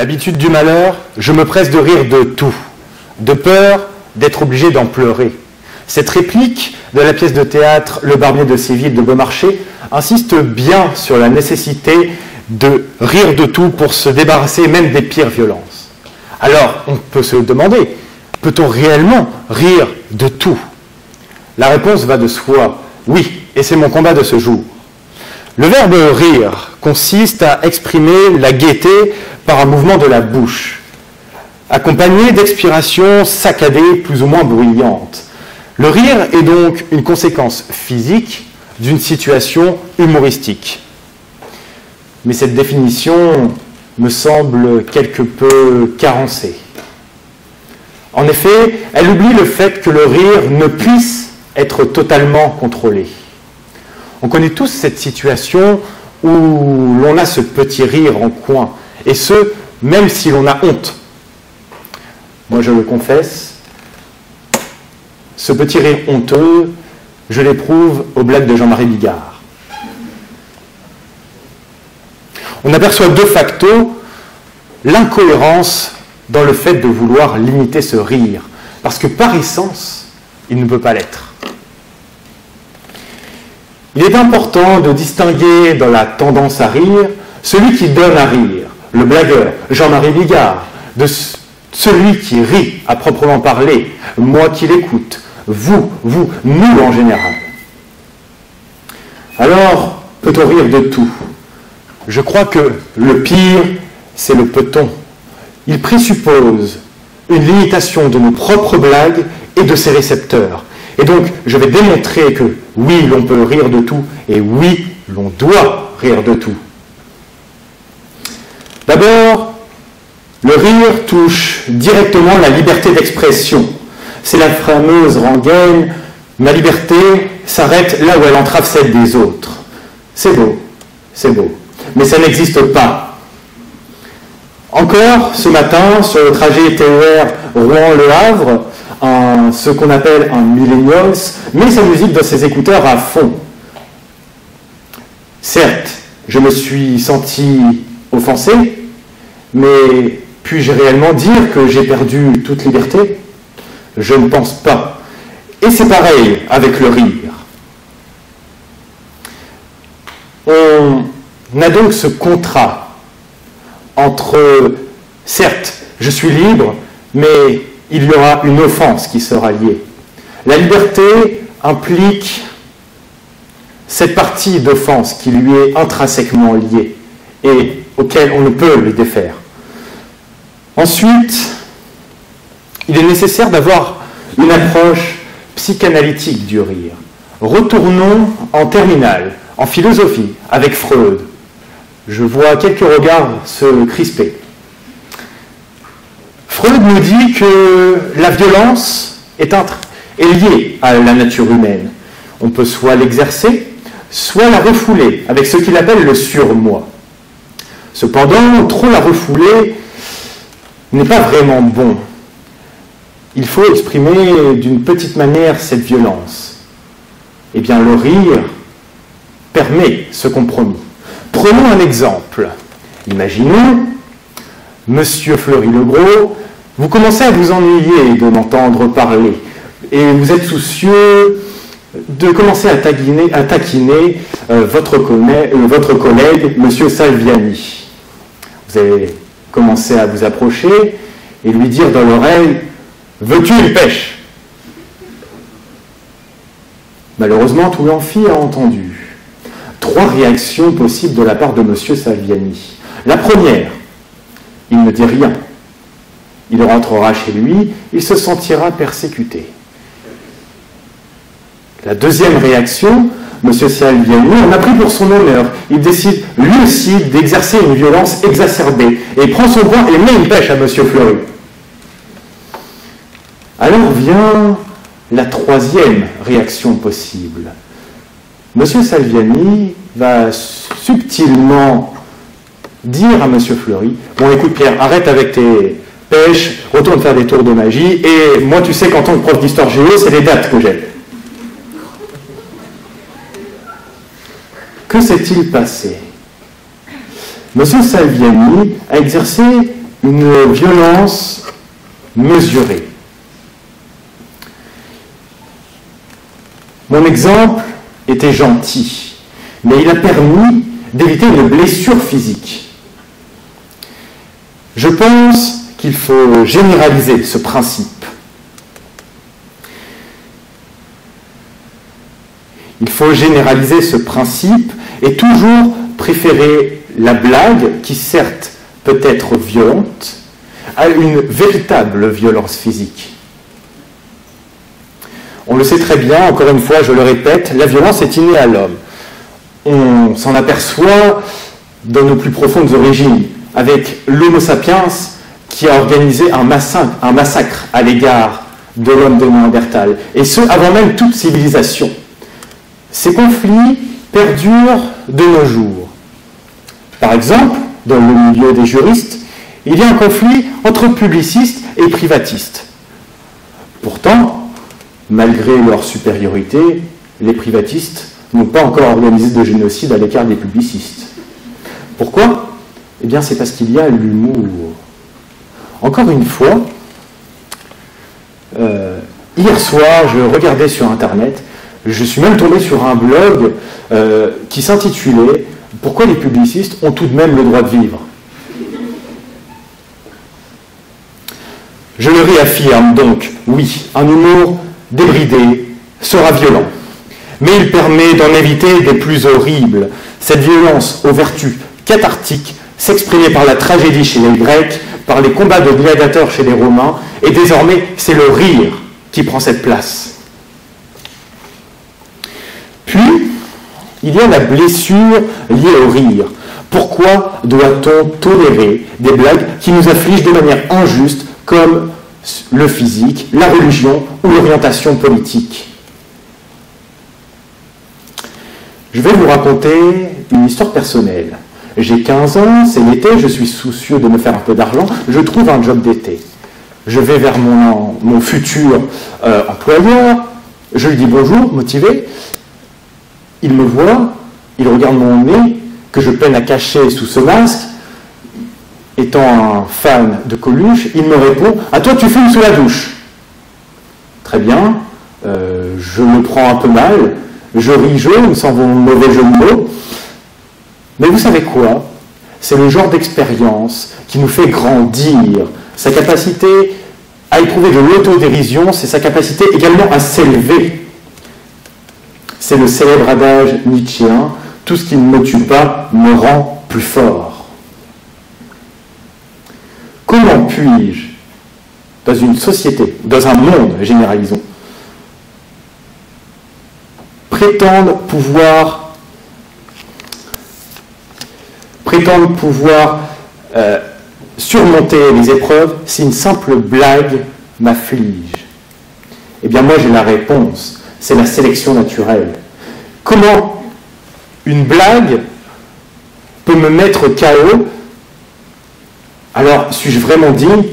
L'habitude du malheur, je me presse de rire de tout, de peur d'être obligé d'en pleurer. Cette réplique de la pièce de théâtre Le Barbier de Séville de Beaumarchais insiste bien sur la nécessité de rire de tout pour se débarrasser même des pires violences. Alors, on peut se demander, peut-on réellement rire de tout? La réponse va de soi, oui, et c'est mon combat de ce jour. Le verbe rire consiste à exprimer la gaieté par un mouvement de la bouche, accompagné d'expirations saccadées plus ou moins bruyantes. Le rire est donc une conséquence physique d'une situation humoristique. Mais cette définition me semble quelque peu carencée. En effet, elle oublie le fait que le rire ne puisse être totalement contrôlé. On connaît tous cette situation où l'on a ce petit rire en coin, et ce, même si l'on a honte. Moi, je le confesse, ce petit rire honteux, je l'éprouve aux blagues de Jean-Marie Bigard. On aperçoit de facto l'incohérence dans le fait de vouloir limiter ce rire, parce que par essence, il ne peut pas l'être. Il est important de distinguer dans la tendance à rire celui qui donne à rire, le blagueur, Jean-Marie Bigard, de celui qui rit à proprement parler, moi qui l'écoute, vous, nous en général. Alors, peut-on rire de tout? Je crois que le pire, c'est le peut-on. Il présuppose une limitation de nos propres blagues et de ses récepteurs. Et donc, je vais démontrer que oui, l'on peut rire de tout, et oui, l'on doit rire de tout. D'abord, le rire touche directement la liberté d'expression. C'est la fameuse rengaine « Ma liberté s'arrête là où elle entrave celle des autres ». C'est beau, mais ça n'existe pas. Encore ce matin, sur le trajet TER Rouen-Le Havre, ce qu'on appelle un millennials, met sa musique dans ses écouteurs à fond. Certes, je me suis senti offensé, mais puis-je réellement dire que j'ai perdu toute liberté? Je ne pense pas. Et c'est pareil avec le rire. On a donc ce contrat entre, certes, je suis libre, mais il y aura une offense qui sera liée. La liberté implique cette partie d'offense qui lui est intrinsèquement liée et auquel on ne peut le défaire. Ensuite, il est nécessaire d'avoir une approche psychanalytique du rire. Retournons en terminale, en philosophie, avec Freud. Je vois quelques regards se crisper. Freud nous dit que la violence est liée à la nature humaine. On peut soit l'exercer, soit la refouler, avec ce qu'il appelle le surmoi. Cependant, trop la refouler n'est pas vraiment bon. Il faut exprimer d'une petite manière cette violence. Eh bien, le rire permet ce compromis. Prenons un exemple. Imaginons, Monsieur Fleury-le-Gros, vous commencez à vous ennuyer de m'entendre parler et vous êtes soucieux de commencer à taquiner votre collègue, Monsieur Salviani. Vous allez commencer à vous approcher et lui dire dans l'oreille « Veux-tu une pêche ?» Malheureusement, tout l'amphi a entendu. 3 réactions possibles de la part de Monsieur Salviani. La première, il ne dit rien. Il rentrera chez lui, il se sentira persécuté. La deuxième réaction, M. Salviani en a pris pour son honneur. Il décide lui aussi d'exercer une violence exacerbée et prend son poing et met une pêche à M. Fleury. Alors vient la troisième réaction possible. M. Salviani va subtilement dire à M. Fleury « Bon, écoute Pierre, arrête avec tes pêches, retourne faire des tours de magie, et moi, tu sais qu'en tant que prof d'histoire géo, c'est les dates que j'ai. » Que s'est-il passé? M. Salviani a exercé une violence mesurée. Mon exemple était gentil, mais il a permis d'éviter une blessure physique. Je pense qu'il faut généraliser ce principe. Il faut généraliser ce principe et toujours préférer la blague, qui certes peut être violente, à une véritable violence physique. On le sait très bien, encore une fois, je le répète, la violence est innée à l'homme. On s'en aperçoit dans nos plus profondes origines, avec l'Homo sapiens qui a organisé un massacre à l'égard de l'homme de Néandertal, et ce, avant même toute civilisation. Ces conflits perdurent de nos jours. Par exemple, dans le milieu des juristes, il y a un conflit entre publicistes et privatistes. Pourtant, malgré leur supériorité, les privatistes n'ont pas encore organisé de génocide à l'écart des publicistes. Pourquoi ? Eh bien, c'est parce qu'il y a l'humour. Encore une fois, hier soir, je regardais sur Internet, je suis même tombé sur un blog qui s'intitulait « Pourquoi les publicistes ont tout de même le droit de vivre ?» Je le réaffirme donc, oui, un humour débridé sera violent, mais il permet d'en éviter des plus horribles. Cette violence aux vertus cathartiques s'exprimait par la tragédie chez les Grecs, par les combats de gladiateurs chez les Romains, et désormais c'est le rire qui prend cette place. Puis, il y a la blessure liée au rire. Pourquoi doit-on tolérer des blagues qui nous affligent de manière injuste, comme le physique, la religion ou l'orientation politique? Je vais vous raconter une histoire personnelle. J'ai 15 ans, c'est l'été, je suis soucieux de me faire un peu d'argent, je trouve un job d'été. Je vais vers mon futur employeur, je lui dis bonjour, motivé. Il me voit, il regarde mon nez, que je peine à cacher sous ce masque. Étant un fan de Coluche, il me répond « Ah, toi, tu fumes sous la douche !» Très bien, je me prends un peu mal, je ris jaune, sans vos mauvais jeux de mots. Mais vous savez quoi ? C'est le genre d'expérience qui nous fait grandir. Sa capacité à éprouver de l'autodérision, c'est sa capacité également à s'élever. C'est le célèbre adage nietzschéen « Tout ce qui ne me tue pas me rend plus fort ». Comment puis-je, dans une société, dans un monde, généralisons, prétendre pouvoir surmonter les épreuves si une simple blague m'afflige? Eh bien moi j'ai la réponse, c'est la sélection naturelle. Comment une blague peut me mettre KO? Alors suis-je vraiment digne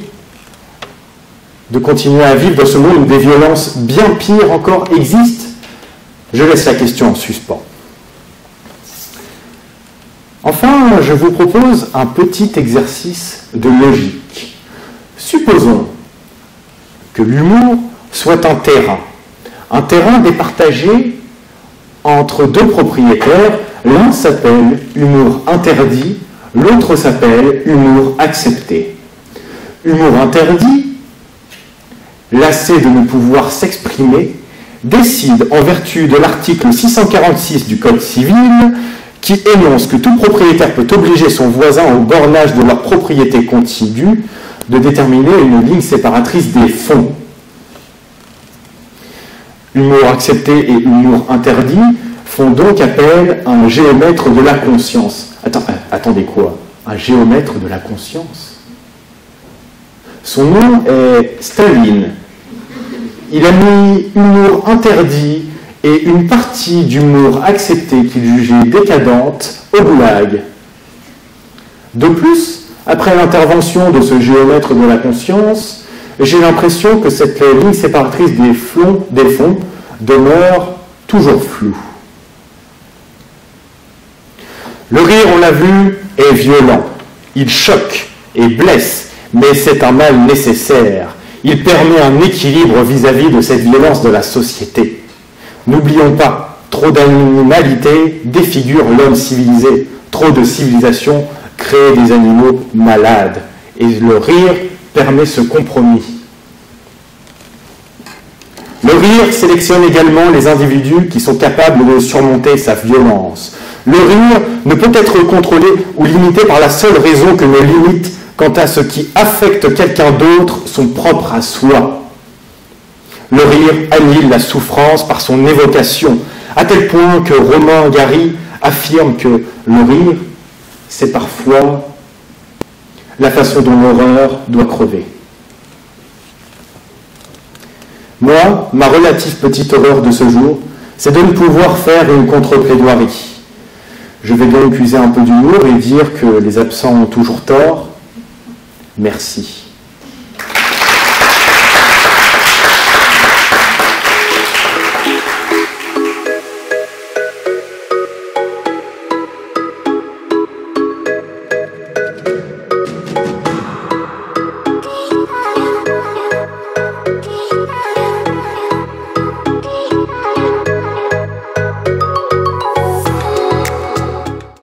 de continuer à vivre dans ce monde où des violences bien pires encore existent? Je laisse la question en suspens. Enfin, je vous propose un petit exercice de logique. Supposons que l'humour soit un terrain départagé entre deux propriétaires. L'un s'appelle humour interdit, l'autre s'appelle humour accepté. Humour interdit, lassé de ne pouvoir s'exprimer, décide en vertu de l'article 646 du Code civil qui énonce que tout propriétaire peut obliger son voisin au bornage de leur propriété contiguë de déterminer une ligne séparatrice des fonds. Humour accepté et humour interdit font donc appel à un géomètre de la conscience. Attendez quoi? Un géomètre de la conscience? Son nom est Staline. Il a mis humour interdit et une partie d'humour accepté qu'il jugeait décadente au goulag. De plus, après l'intervention de ce géomètre de la conscience, j'ai l'impression que cette ligne séparatrice des fonds demeure toujours floue. Le rire, on l'a vu, est violent. Il choque et blesse, Mais c'est un mal nécessaire. Il permet un équilibre vis-à-vis de cette violence de la société. N'oublions pas, trop d'animalité défigure l'homme civilisé. Trop de civilisation crée des animaux malades. Et le rire permet ce compromis. Le rire sélectionne également les individus qui sont capables de surmonter sa violence. Le rire ne peut être contrôlé ou limité par la seule raison que nos limites quant à ce qui affecte quelqu'un d'autre sont propres à soi. Le rire annule la souffrance par son évocation, à tel point que Romain Gary affirme que le rire, c'est parfois la façon dont l'horreur doit crever. Moi, ma relative petite horreur de ce jour, c'est de ne pouvoir faire une contre-plaidoirie. Je vais donc user un peu d'humour et dire que les absents ont toujours tort. Merci.